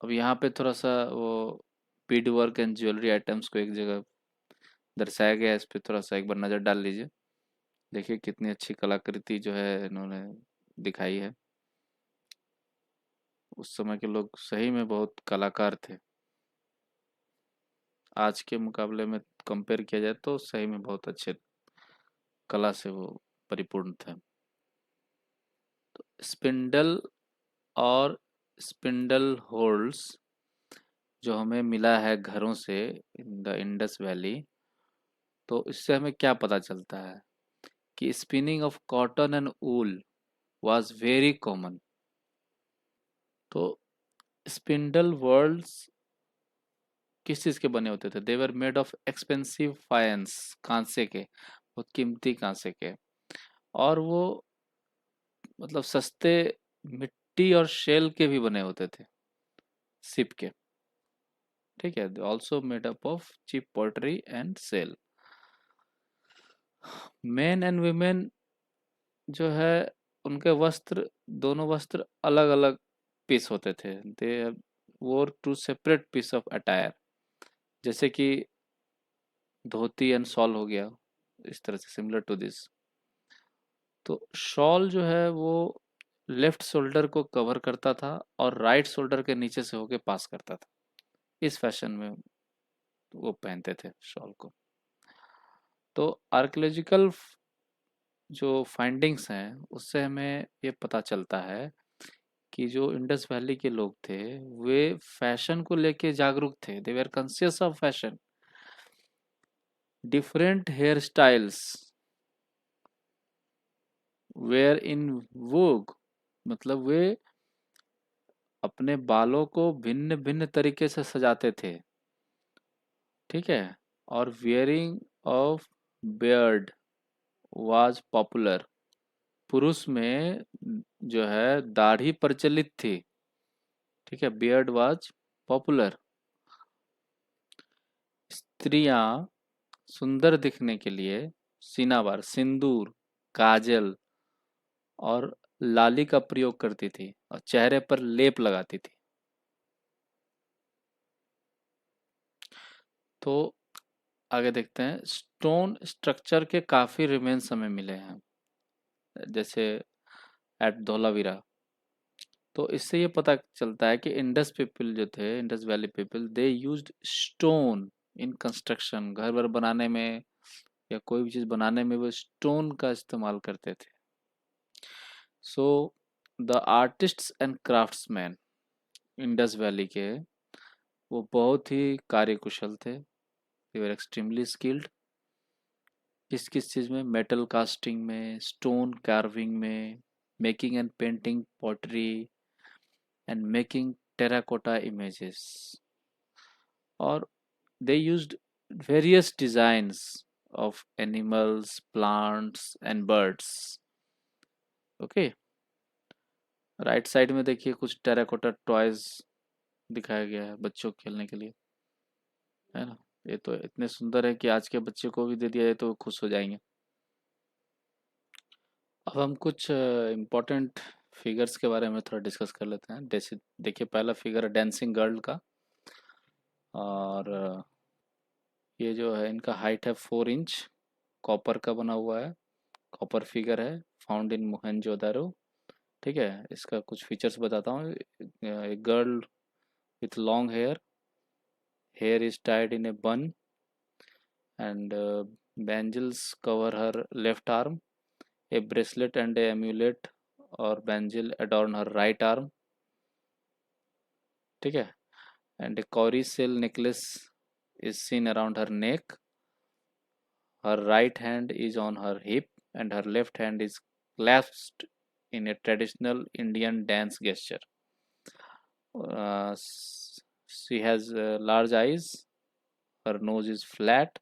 अब यहाँ पे थोड़ा सा वो Beed work and jewellery items को एक जगह दर्शाया गया है, इस पे थोड़ा सा एक बार नज़र डाल लीजिए। देखिए कितनी अच्छी कलाकृति जो है इन्होंने दिखाई है। उस समय के लोग सही में बहुत कलाकार थे। आज के मुकाबले में कंपेयर किया जाए तो सही में बहुत अच्छे कला से वो परिपूर्ण थे। स्पिंडल और स्पिंडल होल्स जो हमें मिला है घरों से इन द इंडस वैली, तो इससे हमें क्या पता चलता है कि spinning of cotton and wool was very common. तो स्पिंडल वर्ल्स किस चीज के बने होते थे? They were made of expensive faience, कांसे के, बहुत कीमती कांसे के। और वो मतलब सस्ते मिट्टी और शेल के भी बने होते थे, सिप के। ठीक है। Also made up of cheap pottery and shell. Men and women जो है उनके वस्त्र, दोनों वस्त्र अलग अलग पीस होते थे। They wore two separate piece of attire. जैसे कि धोती एंड शॉल हो गया, इस तरह से सिमिलर टू दिस। तो शॉल जो है वो लेफ्ट शोल्डर को कवर करता था और राइट शोल्डर के नीचे से होके पास करता था। इस फैशन में वो पहनते थे शॉल को। तो आर्कियोलॉजिकल जो फाइंडिंग्स हैं उससे हमें ये पता चलता है कि जो इंडस वैली के लोग थे वे फैशन को लेके जागरूक थे। They were conscious of fashion. Different hair styles were in vogue, मतलब वे अपने बालों को भिन्न भिन्न तरीके से सजाते थे। ठीक है। और wearing of beard was popular. पुरुष में जो है दाढ़ी प्रचलित थी। ठीक है। Beard was popular. स्त्रियां सुंदर दिखने के लिए सीनाबार, सिंदूर, काजल और लाली का प्रयोग करती थी और चेहरे पर लेप लगाती थी। तो आगे देखते हैं। स्टोन स्ट्रक्चर के काफी रिमेन्स हमें मिले हैं। जैसे एट धोलावीरा। तो इससे ये पता चलता है कि इंडस पीपल जो थे, Indus valley people, they used stone in construction. घर वर बनाने में या कोई भी चीज़ बनाने में वो स्टोन का इस्तेमाल करते थे। So the artists and craftsman Indus valley के, वो बहुत ही कार्यकुशल थे। They were extremely skilled. किस किस चीज़ में? मेटल कास्टिंग में, स्टोन कार्विंग में, making and painting pottery, and making terracotta images. और they used various designs of animals, plants and birds. Okay, right side में देखिए कुछ टेराकोटा टॉयज दिखाया गया है बच्चों को खेलने के लिए, है ना। ये तो इतने सुंदर है कि आज के बच्चे को भी दे दिया जाए तो वो खुश हो जाएंगे। अब हम कुछ इम्पोर्टेंट फिगर्स के बारे में थोड़ा डिस्कस कर लेते हैं। जैसे देखिए, पहला फिगर है डांसिंग गर्ल का। और ये जो है, इनका हाइट है 4 इंच, कॉपर का बना हुआ है, कॉपर फिगर है, फाउंड इन मोहनजोदारो। ठीक है, इसका कुछ फीचर्स बताता हूँ। एक girl with long hair, hair is tied in a bun, and bangles cover her left arm, a bracelet and a amulet और bangle adorn her right arm। ठीक है, and a cowrie shell necklace is seen around her neck, her right hand is on her hip and her left hand is clasped in a traditional Indian dance gesture. She has large eyes, her nose is flat,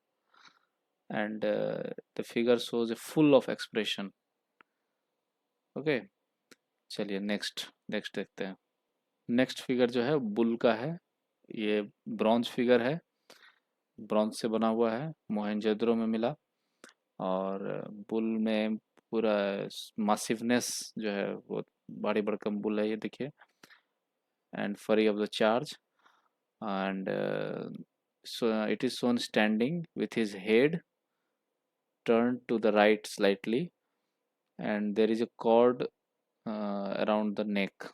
and the figure shows a full of expression. Okay, चलिए नेक्स्ट नेक्स्ट देखते हैं। नेक्स्ट फिगर जो है बुल का है। ये ब्रॉन्ज फिगर है, ब्रॉन्ज से बना हुआ है, मोहनजोदड़ो में मिला। और बुल में पूरा मासिवनेस जो है वो भारी भरकम बुल है, ये देखिए। एंड फरी of the charge, and so it is shown standing with his head turned to the right slightly, and there is a cord around the neck।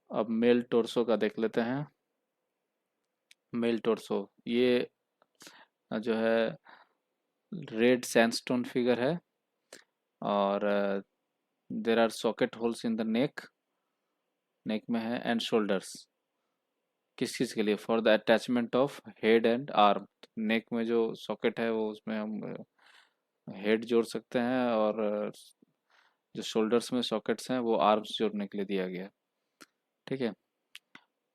अब मेल टोर्सो का देख लेते हैं। मेल टोर्सो, ये जो है रेड सैंडस्टोन फिगर है, और there are socket holes in the neck, neck में है, एंड शोल्डर्स। किस चीज़ के लिए? For the attachment of head and arm. Neck में जो सॉकेट है वो, उसमें हम हेड जोड़ सकते हैं, और जो शोल्डर्स में सॉकेट्स हैं वो आर्म्स जोड़ने के लिए दिया गया है। ठीक है,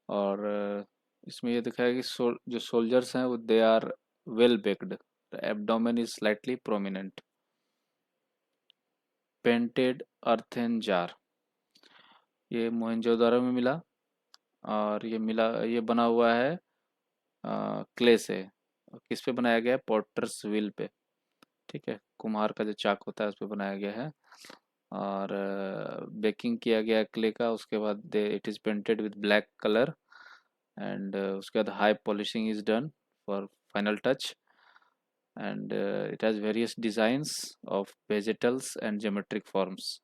और इसमें ये दिखाया कि जो सोल्जर्स हैं वो they are well baked, the abdomen is slightly prominent. Painted earthen jar, ये मोहनजोदारो में मिला, और ये बना हुआ है क्ले से। किस पे बनाया गया है? पॉटर्स व्हील पे। ठीक है, कुम्हार का जो चाक होता है उस पे बनाया गया है, और बेकिंग किया गया क्ले का। उसके बाद it is painted with black colour, and उसके बाद high polishing is done for final touch, and it has various designs of vegetables and geometric forms.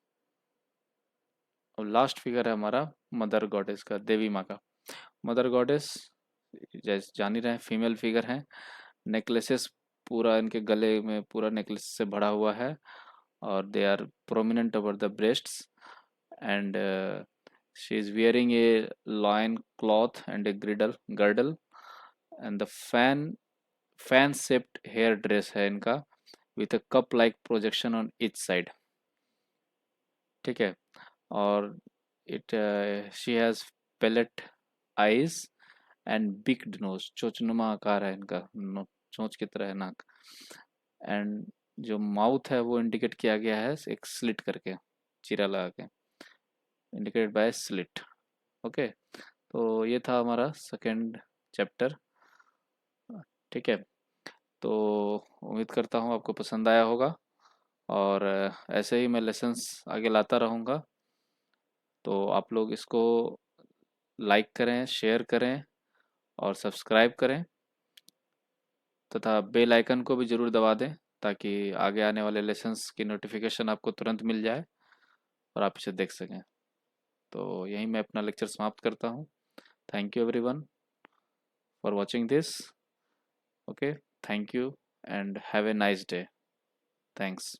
और लास्ट फिगर है हमारा मदर गॉडेस का, देवी माँ का। मदर गॉडेस जैसे जान ही रहे हैं, फीमेल फिगर हैं। नेकलेसेस पूरा इनके गले में पूरा नेकलेस से भरा हुआ है, और they are prominent over the breasts, and she is wearing a loin cloth and a girdle, and the fan shaped hair dress है इनका, with a cup like projection on each side। ठीक है, और it she has palette eyes and big nose, चोंचनुमा आकार है इनका, चोंच की तरह है नाक। एंड जो माउथ है वो इंडिकेट किया गया है एक स्लिट करके, चीरा लगा के, इंडिकेटेड बाय स्लिट। ओके, तो ये था हमारा सेकेंड चैप्टर। ठीक है, तो उम्मीद करता हूँ आपको पसंद आया होगा, और ऐसे ही मैं लेसन्स आगे लाता रहूँगा। तो आप लोग इसको लाइक करें, शेयर करें और सब्सक्राइब करें, तथा बेल आइकन को भी ज़रूर दबा दें, ताकि आगे आने वाले लेसन्स की नोटिफिकेशन आपको तुरंत मिल जाए और आप इसे देख सकें। तो यहीं मैं अपना लेक्चर समाप्त करता हूँ। Thank you everyone for watching this. Okay, thank you and have a nice day. Thanks.